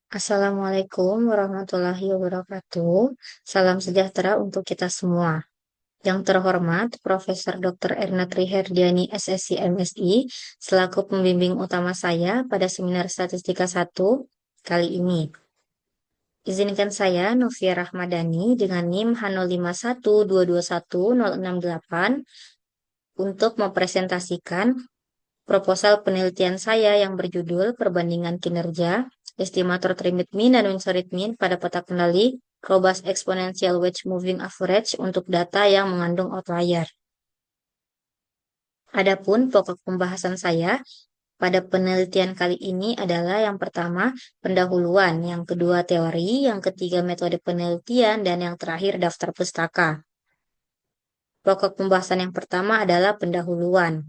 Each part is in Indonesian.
Assalamualaikum warahmatullahi wabarakatuh. Salam sejahtera untuk kita semua. Yang terhormat Profesor Dr. Erna Triherdiani SSC MSI selaku pembimbing utama saya pada seminar Statistika 1 kali ini. Izinkan saya Novia Rahmadani dengan NIM H0512210068 untuk mempresentasikan proposal penelitian saya yang berjudul Perbandingan Kinerja Estimator Trimit Mean dan Winsorit Mean pada peta kendali Robust Exponential Wedge Moving Average untuk data yang mengandung outlier. Adapun pokok pembahasan saya pada penelitian kali ini adalah yang pertama pendahuluan, yang kedua teori, yang ketiga metode penelitian, dan yang terakhir daftar pustaka. Pokok pembahasan yang pertama adalah pendahuluan.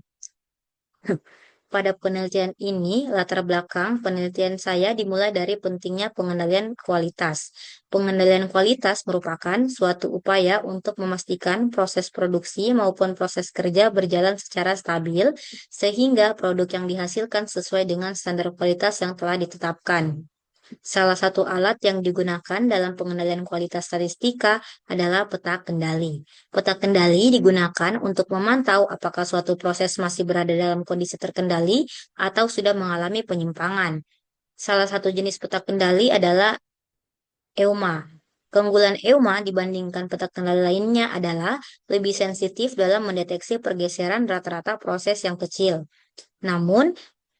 Pada penelitian ini, latar belakang penelitian saya dimulai dari pentingnya pengendalian kualitas. Pengendalian kualitas merupakan suatu upaya untuk memastikan proses produksi maupun proses kerja berjalan secara stabil, sehingga produk yang dihasilkan sesuai dengan standar kualitas yang telah ditetapkan. Salah satu alat yang digunakan dalam pengendalian kualitas statistika adalah peta kendali. Peta kendali digunakan untuk memantau apakah suatu proses masih berada dalam kondisi terkendali atau sudah mengalami penyimpangan. Salah satu jenis peta kendali adalah EUMA. Keunggulan EUMA dibandingkan peta kendali lainnya adalah lebih sensitif dalam mendeteksi pergeseran rata-rata proses yang kecil. Namun,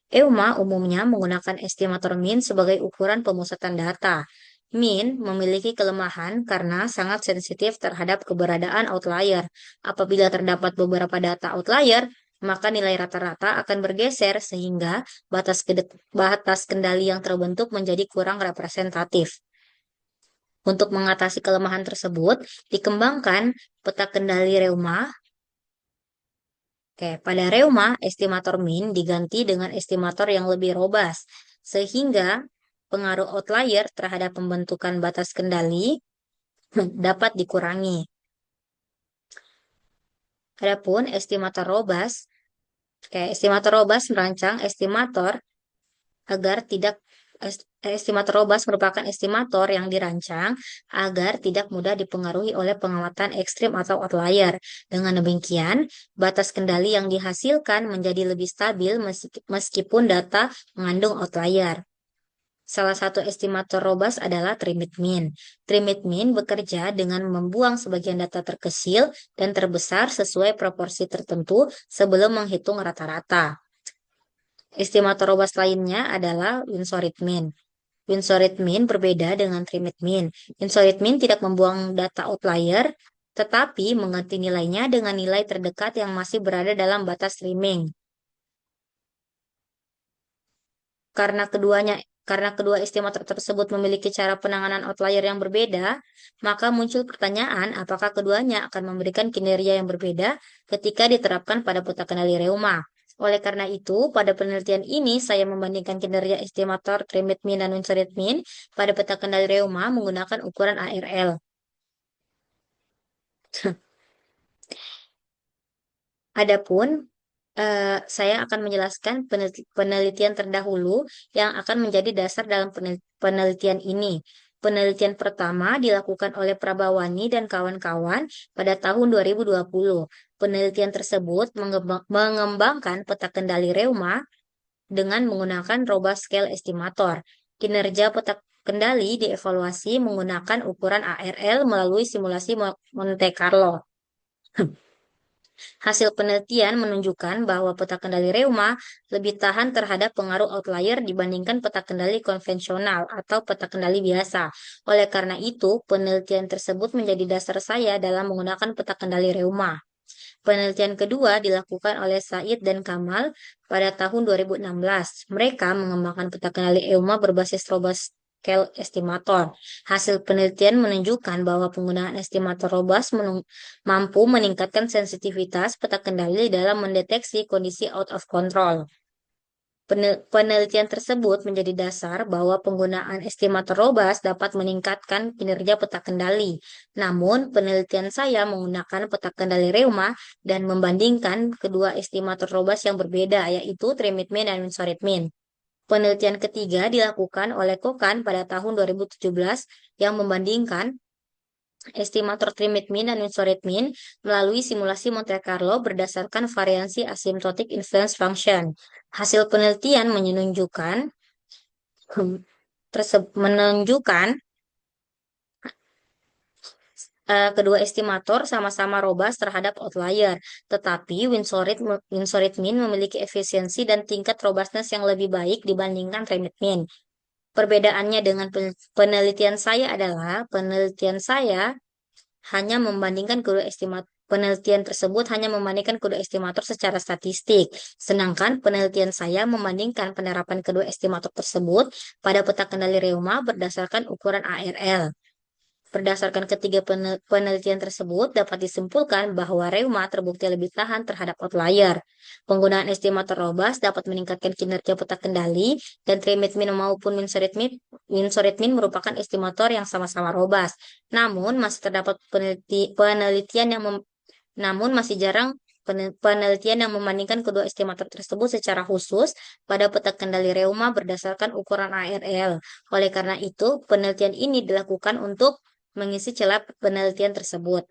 EUMA umumnya menggunakan estimator mean sebagai ukuran pemusatan data. Mean memiliki kelemahan karena sangat sensitif terhadap keberadaan outlier. Apabila terdapat beberapa data outlier, maka nilai rata-rata akan bergeser sehingga batas kendali yang terbentuk menjadi kurang representatif. Untuk mengatasi kelemahan tersebut, dikembangkan peta kendali Reuma. Pada Reuma, estimator mean diganti dengan estimator yang lebih robust, sehingga pengaruh outlier terhadap pembentukan batas kendali dapat dikurangi. Adapun estimator robust merancang estimator agar tidak estimator robust merupakan estimator yang dirancang agar tidak mudah dipengaruhi oleh pengamatan ekstrim atau outlier. Dengan demikian, batas kendali yang dihasilkan menjadi lebih stabil meskipun data mengandung outlier. Salah satu estimator robust adalah Trimit Mean. Trimit Mean bekerja dengan membuang sebagian data terkecil dan terbesar sesuai proporsi tertentu sebelum menghitung rata-rata. Estimator robust lainnya adalah Winsorit Mean. Winsorit Mean berbeda dengan Trimit Mean. Winsorit Mean tidak membuang data outlier, tetapi mengganti nilainya dengan nilai terdekat yang masih berada dalam batas trimming. Karena kedua estimator tersebut memiliki cara penanganan outlier yang berbeda, maka muncul pertanyaan apakah keduanya akan memberikan kinerja yang berbeda ketika diterapkan pada peta kendali Reuma. Oleh karena itu, pada penelitian ini saya membandingkan kinerja estimator Trimit Mean dan Winsorit Mean pada peta kendali Reuma menggunakan ukuran ARL. Adapun saya akan menjelaskan penelitian terdahulu yang akan menjadi dasar dalam penelitian ini. Penelitian pertama dilakukan oleh Prabawani dan kawan-kawan pada tahun 2020. Penelitian tersebut mengembangkan peta kendali Reuma dengan menggunakan robust scale estimator. Kinerja peta kendali dievaluasi menggunakan ukuran ARL melalui simulasi Monte Carlo. Hasil penelitian menunjukkan bahwa peta kendali Reuma lebih tahan terhadap pengaruh outlier dibandingkan peta kendali konvensional atau peta kendali biasa. Oleh karena itu, penelitian tersebut menjadi dasar saya dalam menggunakan peta kendali Reuma. Penelitian kedua dilakukan oleh Said dan Kamal pada tahun 2016. Mereka mengembangkan peta kendali EUMA berbasis robust scale estimator. Hasil penelitian menunjukkan bahwa penggunaan estimator robust mampu meningkatkan sensitivitas peta kendali dalam mendeteksi kondisi out of control. Penelitian tersebut menjadi dasar bahwa penggunaan estimator robust dapat meningkatkan kinerja peta kendali. Namun, penelitian saya menggunakan peta kendali Reuma dan membandingkan kedua estimator robust yang berbeda, yaitu Trimit Mean dan Winsorit Mean. Penelitian ketiga dilakukan oleh Kokan pada tahun 2017 yang membandingkan estimator trimit mean dan insolite mean melalui simulasi Monte Carlo berdasarkan variansi asymptotic influence function. Hasil penelitian menunjukkan kedua estimator sama-sama robust terhadap outlier, tetapi Winsorit mean memiliki efisiensi dan tingkat robustness yang lebih baik dibandingkan trimit mean. Perbedaannya dengan penelitian saya adalah penelitian saya hanya membandingkan kedua estimator. Penelitian tersebut hanya membandingkan kedua estimator secara statistik, sedangkan penelitian saya membandingkan penerapan kedua estimator tersebut pada peta kendali reuma berdasarkan ukuran ARL. Berdasarkan ketiga penelitian tersebut, dapat disimpulkan bahwa reuma terbukti lebih tahan terhadap outlier. Penggunaan estimator robust dapat meningkatkan kinerja peta kendali, dan trimit mean maupun Winsorit mean merupakan estimator yang sama-sama robust. Namun, masih terdapat penelitian yang namun masih jarang penelitian yang membandingkan kedua estimator tersebut secara khusus pada peta kendali reuma berdasarkan ukuran ARL. Oleh karena itu, penelitian ini dilakukan untuk mengisi celah penelitian tersebut.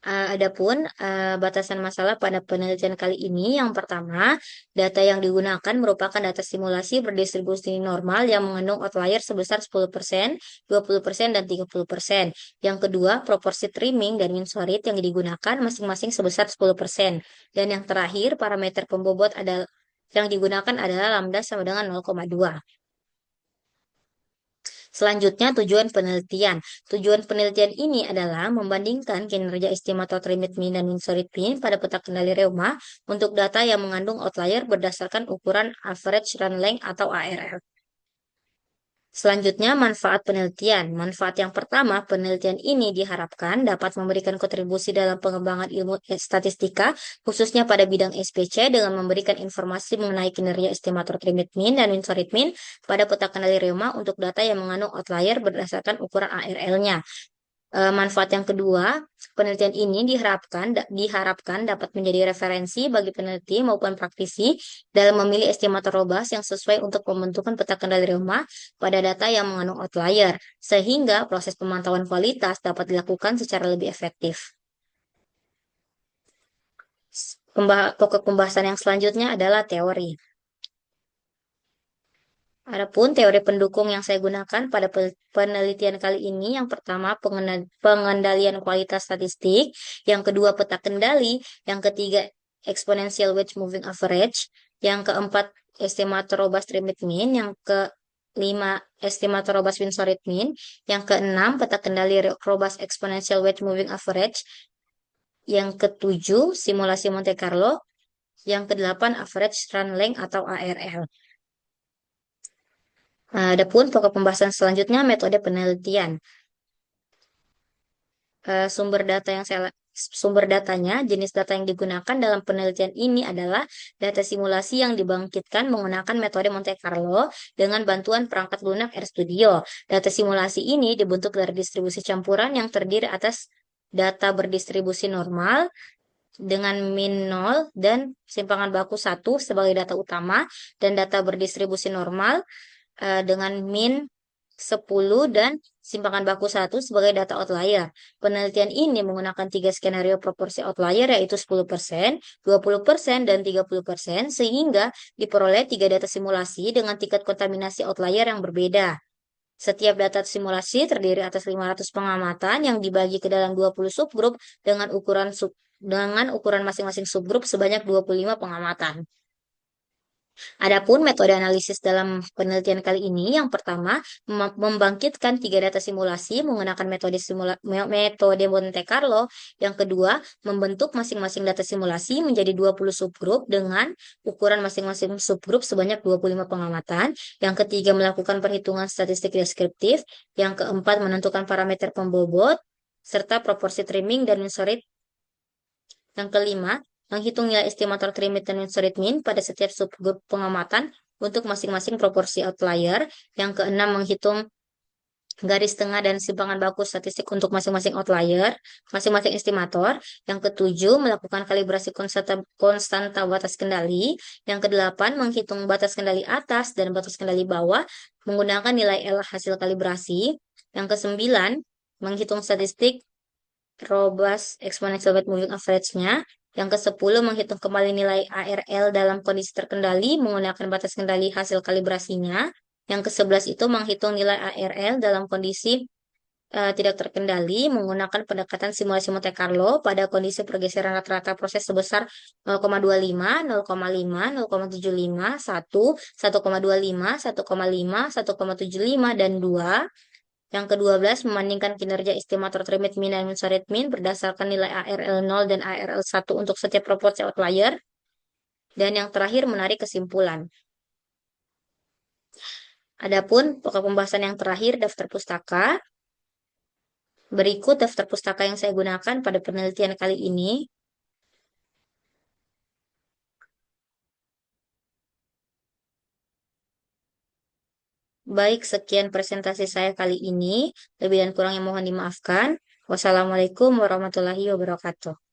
Adapun batasan masalah pada penelitian kali ini, yang pertama, data yang digunakan merupakan data simulasi berdistribusi normal yang mengandung outlier sebesar 10%, 20%, dan 30%. Yang kedua, proporsi trimming dan Winsorit yang digunakan masing-masing sebesar 10%. Dan yang terakhir, parameter pembobot yang digunakan adalah lambda sama dengan 0,2. Selanjutnya, tujuan penelitian. Tujuan penelitian ini adalah membandingkan kinerja estimator trimit mean dan Winsorit mean pada peta kendali reuma untuk data yang mengandung outlier berdasarkan ukuran average run length atau ARL. Selanjutnya, manfaat penelitian. Manfaat yang pertama, penelitian ini diharapkan dapat memberikan kontribusi dalam pengembangan ilmu statistika, khususnya pada bidang SPC, dengan memberikan informasi mengenai kinerja estimator trimit mean dan Winsorit mean pada peta kendali reuma untuk data yang mengandung outlier berdasarkan ukuran ARL-nya. Manfaat yang kedua, penelitian ini diharapkan dapat menjadi referensi bagi peneliti maupun praktisi dalam memilih estimator robust yang sesuai untuk pembentukan peta kendali reuma pada data yang mengandung outlier, sehingga proses pemantauan kualitas dapat dilakukan secara lebih efektif. Pokok pembahasan yang selanjutnya adalah teori. Adapun teori pendukung yang saya gunakan pada penelitian kali ini, yang pertama pengendalian kualitas statistik, yang kedua peta kendali, yang ketiga exponential wedge moving average, yang keempat estimator robust trimit mean, yang kelima estimator robust Winsorit mean, yang keenam peta kendali robust exponential wedge moving average, yang ketujuh simulasi Monte Carlo, yang kedelapan average run length atau ARL. Adapun pokok pembahasan selanjutnya metode penelitian. Sumber datanya, jenis data yang digunakan dalam penelitian ini adalah data simulasi yang dibangkitkan menggunakan metode Monte Carlo dengan bantuan perangkat lunak RStudio. Data simulasi ini dibentuk dari distribusi campuran yang terdiri atas data berdistribusi normal dengan min 0 dan simpangan baku 1 sebagai data utama, dan data berdistribusi normal dengan min 10 dan simpangan baku 1 sebagai data outlier. Penelitian ini menggunakan 3 skenario proporsi outlier, yaitu 10%, 20%, dan 30%, sehingga diperoleh 3 data simulasi dengan tingkat kontaminasi outlier yang berbeda. Setiap data simulasi terdiri atas 500 pengamatan yang dibagi ke dalam 20 subgrup dengan ukuran masing-masing subgrup sebanyak 25 pengamatan. Adapun metode analisis dalam penelitian kali ini, yang pertama, membangkitkan 3 data simulasi menggunakan metode Monte Carlo. Yang kedua, membentuk masing-masing data simulasi menjadi 20 subgrup dengan ukuran masing-masing subgrup sebanyak 25 pengamatan. Yang ketiga, melakukan perhitungan statistik deskriptif. Yang keempat, menentukan parameter pembobot serta proporsi trimming dan Winsorit. Yang kelima, menghitung nilai estimator trimit dan Winsorit mean pada setiap subgrup pengamatan untuk masing-masing proporsi outlier. Yang keenam, menghitung garis tengah dan simpangan baku statistik untuk masing-masing outlier, masing-masing estimator. Yang ketujuh, melakukan kalibrasi konstanta batas kendali. Yang kedelapan, menghitung batas kendali atas dan batas kendali bawah menggunakan nilai L hasil kalibrasi. Yang kesembilan, menghitung statistik robust exponential weight moving average-nya. Yang ke-10 menghitung kembali nilai ARL dalam kondisi terkendali menggunakan batas kendali hasil kalibrasinya. Yang ke-11 itu menghitung nilai ARL dalam kondisi tidak terkendali menggunakan pendekatan simulasi Monte Carlo pada kondisi pergeseran rata-rata proses sebesar 0,25, 0,5, 0,75, 1, 1,25, 1,5, 1,75, dan 2. Yang ke-12, membandingkan kinerja estimator trimit min dan mensurat min berdasarkan nilai ARL 0 dan ARL 1 untuk setiap proporsi outlier. Dan yang terakhir, menarik kesimpulan. Adapun pokok pembahasan yang terakhir, daftar pustaka. Berikut daftar pustaka yang saya gunakan pada penelitian kali ini. Baik, sekian presentasi saya kali ini. Lebih dan kurangnya mohon dimaafkan. Wassalamualaikum warahmatullahi wabarakatuh.